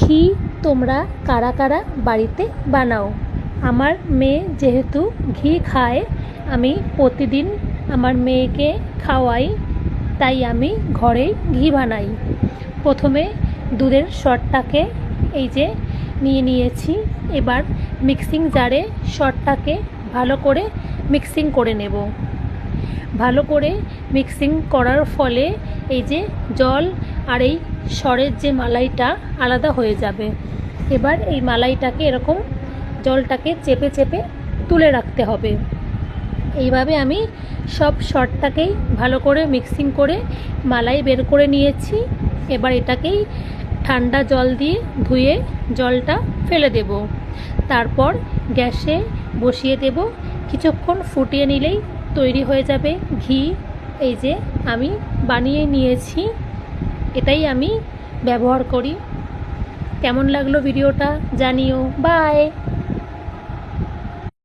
ঘি তোমরা কারা কারা বাড়িতে বানাও? আমার মেয়ে যেহেতু ঘি খায়, আমি প্রতিদিন আমার মেয়েকে খাওয়াই, তাই আমি ঘরেই ঘি বানাই। প্রথমে দুধের সরটাকে এই যে নিয়ে নিয়েছি। এবার মিক্সিং জারে সরটাকে ভালো করে মিক্সিং করে নেব। ভালো করে মিক্সিং করার ফলে এই যে জল আর এই সরের যে মালাইটা আলাদা হয়ে যাবে। এবার এই মালাইটাকে এরকম জলটাকে চেপে চেপে তুলে রাখতে হবে। এইভাবে আমি সব সরটাকেই ভালো করে মিক্সিং করে মালাই বের করে নিয়েছি। এবার এটাকেই ঠান্ডা জল দিয়ে ধুয়ে জলটা ফেলে দেব। তারপর গ্যাসে বসিয়ে দেব। কিছুক্ষণ ফুটিয়ে নিলেই তৈরি হয়ে যাবে ঘি। এই যে আমি বানিয়ে নিয়েছি, এটাই আমি ব্যবহার করি। কেমন লাগলো ভিডিওটা জানিও। বাই।